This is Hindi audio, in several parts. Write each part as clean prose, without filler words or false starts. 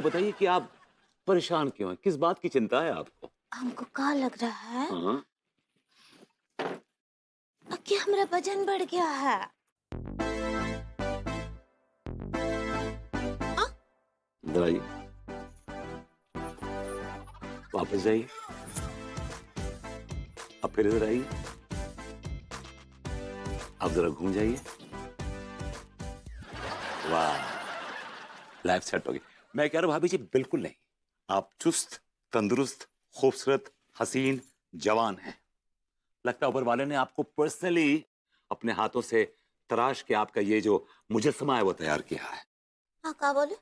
ये बताइए कि आप परेशान क्यों हैं? किस बात की चिंता है आपको? हमको का लग रहा है हाँ? कि हमारा वजन बढ़ गया है। इधर आइए, वापस जाइए, अब फिर इधर आइए, अब जरा घूम जाइए। वाह, लाइफ सेट हो गई। मैं कह रहा हूं भाभी जी, बिल्कुल नहीं। आप चुस्त, तंदुरुस्त, खूबसूरत, हसीन, जवान हैं। लगता है ऊपर वाले ने आपको पर्सनली अपने हाथों से तराश के आपका ये जो मुजस्समा है वो तैयार किया है। हाँ का बोले?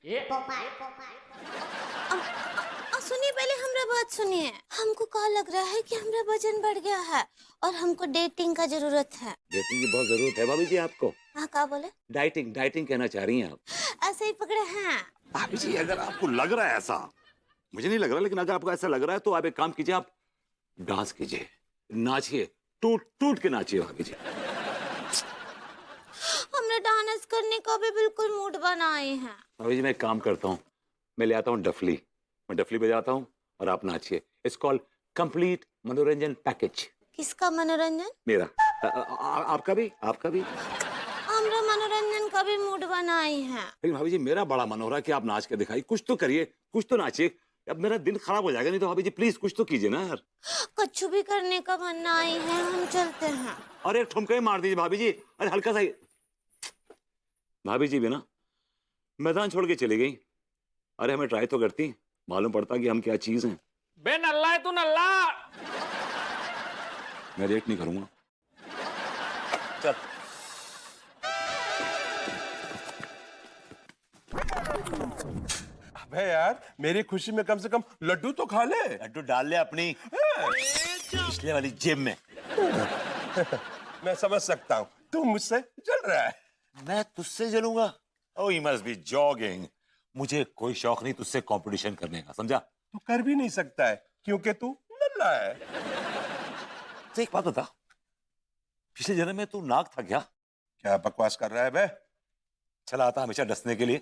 सुनिए, पहले हमरा बात सुनिए। हमको का लग रहा है कि हमरा वजन बढ़ गया है और हमको डेटिंग का जरूरत है। डेटिंग की बहुत जरूरत है भाभी जी आपको। हाँ का बोले? डाइटिंग डाइटिंग कहना चाह रही हैं आप? ऐसे ही पकड़े हैं। भाभी जी अगर आपको लग रहा है ऐसा, मुझे नहीं लग रहा, लेकिन अगर आपको ऐसा लग रहा है तो आप एक काम कीजिए, आप डांस कीजिए, नाचिए, टूट टूट के नाचिए भाभी जी। हमने डांस करने का भी बिल्कुल मूड बनाए हैं। भाभी जी मैं एक काम करता हूँ, मैं ले आता हूँ डफली, मैं डफली बजाता हूँ और आप नाचिए। इट्स कॉल्ड कंप्लीट मनोरंजन पैकेज। किसका मनोरंजन? मेरा। आपका भी, आपका भी। हमरा मनोरंजन का भी मूड बनाए हैं। लेकिन भाभी जी मेरा बड़ा मन हो रहा है कि आप नाच के दिखाइए, कुछ तो करिए, कुछ तो नाचिए। अब मेरा दिन खराब हो जाएगा नहीं तो भाभी जी प्लीज कुछ तो कीजिए ना यार। कुछ भी करने का मन नहीं है, हम चलते हैं। और एक ठुमका ही मार दीजिए भाभी जी, अरे हल्का सा ही। भाभी जी भी ना मैदान छोड़ के चली गई। अरे हमें ट्राई तो करती, मालूम पड़ता कि हम क्या चीज हैं। बे नल्ला है तू, नल्ला। मैं रेट नहीं करूंगा। चल। अबे यार, मेरी खुशी में कम से कम लड्डू तो खा ले। लड्डू डाल ले अपनी पिछले वाली जेब में। मैं समझ सकता हूँ, तू मुझसे जल रहा है। मैं तुझसे जलूंगा? Oh you must be jogging. मुझे कोई शौक नहीं तुझसे कंपटीशन करने का, समझा? तू कर भी नहीं सकता है क्योंकि तू नल्ला है। तो एक बात बता, पिछले जन्म में तू नाग था क्या? क्या बकवास कर रहा है बे? चला आता हमेशा डसने के लिए,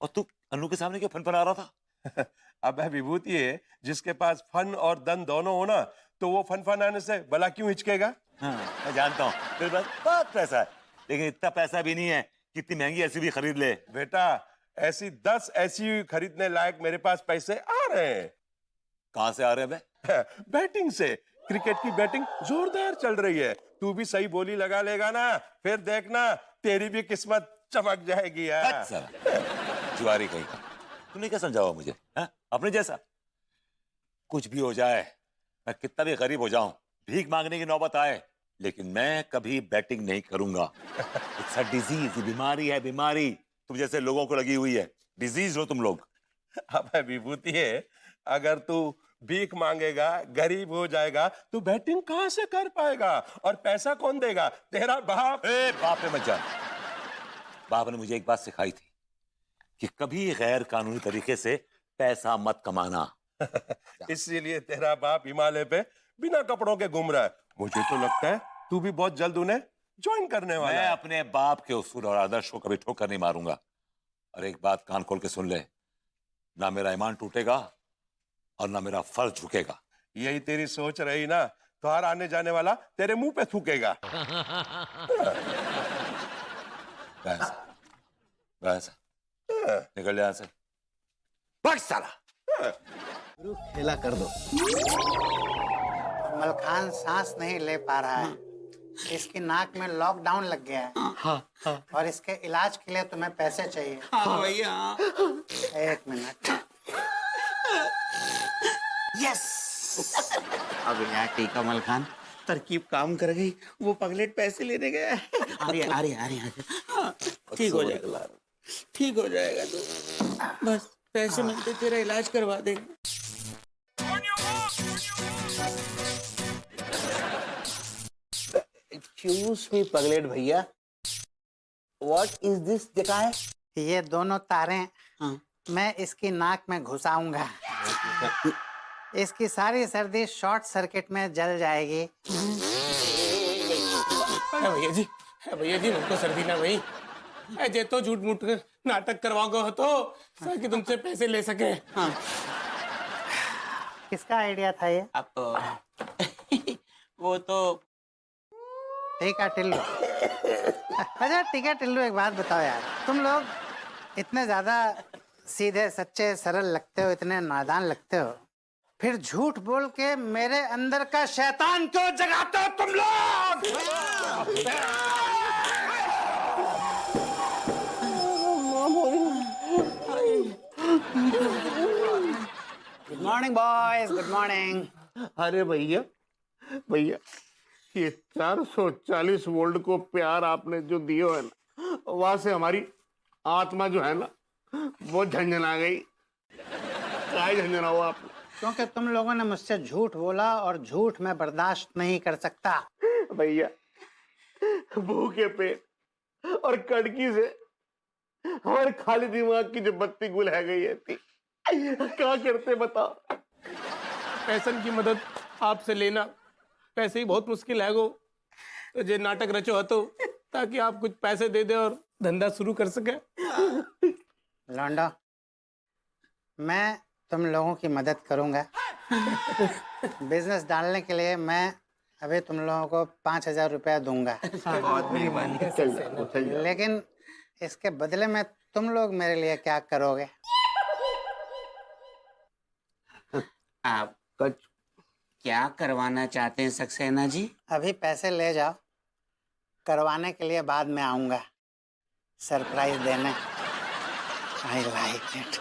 और तू अनु के सामने क्यों फन आ रहा था? अब है विभूति है, जिसके पास फन और दन दोनों हो ना, तो वो फन आने से भला क्यों हिचकेगा? हाँ, मैं जानता हूँ तेरे पास बहुत पैसा है, लेकिन इतना पैसा भी नहीं है कितनी महंगी एसयूवी खरीद ले। बेटा, ऐसी 10 एसयूवी खरीदने लायक मेरे पास पैसे आ रहे हैं। कहाँ से आ रहे हैं बे? बैटिंग से। क्रिकेट की बैटिंग जोरदार चल रही है। तू भी सही बोली लगा लेगा ना, फिर देखना तेरी भी किस्मत चमक जाएगी यार। अच्छा, जुआरी कहीं का। तूने क्या समझावा मुझे है? अपने जैसा। कुछ भी हो जाए, मैं कितना भी गरीब हो जाऊं, भीख मांगने की नौबत आए, लेकिन मैं कभी बैटिंग नहीं करूंगा। इट्स अ डिजीज, बीमारी है, बीमारी तुम जैसे लोगों को लगी हुई है। डिजीज हो तुम लोग। अब है विभूति है, अगर तू भीख मांगेगा, गरीब हो जाएगा, तो बैटिंग कहां से कर पाएगा? और पैसा कौन देगा? तेरा बाप। ए, बाप पे मत जा। बाप ने मुझे एक बात सिखाई थी कि कभी गैर कानूनी तरीके से पैसा मत कमाना। इसीलिए तेरा बाप हिमालय पे बिना कपड़ों के घूम रहा है। मुझे तो लगता है तू भी बहुत जल्द उन्हें ज्वाइन करने वाला मैं है। अपने बाप के उसूल और आदर्श को कभी ठोकर नहीं मारूंगा। और एक बात कान खोल के सुन ले, ना मेरा ईमान टूटेगा और ना मेरा फर्ज झुकेगा। यही तेरी सोच रही ना, तो हर आने जाने वाला तेरे मुंह पे थूकेगा। वैसा, वैसा। निकल जा से। भाग साला। खेला कर दो। मलखान सांस नहीं ले पा रहा है, इसकी नाक में लॉकडाउन लग गया है। हाँ। और इसके इलाज के लिए तुम्हें पैसे चाहिए। हाँ भैया। 1 मिनट। यस। अब यार टीका मलखान तरकीब काम कर गई, वो पगलेट पैसे लेने गया है। आ रही ठीक हो जाएगा, ठीक हो जाएगा। तो बस पैसे मिलते तेरा इलाज करवा देंगे। एक्सक्यूज मी पगलेट भैया, व्हाट इज दिस दिखा है? ये दोनों तारें हाँ। मैं इसकी नाक में घुसाऊंगा। इसकी सारी सर्दी शॉर्ट सर्किट में जल जाएगी। भैया जी, मुझको सर्दी ना भाई। जे तो झूठ मूठ के नाटक करवाओगे हो तो ताकि तुमसे पैसे ले सके। हाँ। किसका आइडिया था ये? अब वो तो टीका टिल्लू। अच्छा टीका टिल्लू, एक बात बताओ यार, तुम लोग इतने ज्यादा सीधे सच्चे सरल लगते हो, इतने नादान लगते हो, फिर झूठ बोल के मेरे अंदर का शैतान क्यों जगाते हो तुम लोग? Good morning boys, good morning. अरे भैया भैया, ये 440 वोल्ट को प्यार आपने जो दियो है ना, वहां से हमारी आत्मा जो है ना वो झंझना गई। क्या झंझना हुआ आपने? क्योंकि तुम लोगों ने मुझसे झूठ बोला और झूठ मैं बर्दाश्त नहीं कर सकता। भैया, भूखे पेट और कड़की से हमारे खाली दिमाग की जो बत्ती गुल है गई थी, क्या करते बताओ? पैसन की मदद आपसे लेना पैसे ही बहुत मुश्किल है गो, तो जे नाटक रचो हतो ताकि आप कुछ पैसे दे दे और धंधा शुरू कर सके। लौंडा, मैं तुम लोगों की मदद करूंगा। बिजनेस डालने के लिए मैं अभी तुम लोगों को 5,000 रुपया दूंगा, बहुत मेहरबानी। चल जाओ, चल जाओ। लेकिन इसके बदले में तुम लोग मेरे लिए क्या करोगे? आप क्या करवाना चाहते हैं सक्सेना जी? अभी पैसे ले जाओ, करवाने के लिए बाद में आऊंगा सरप्राइज देने। I like it.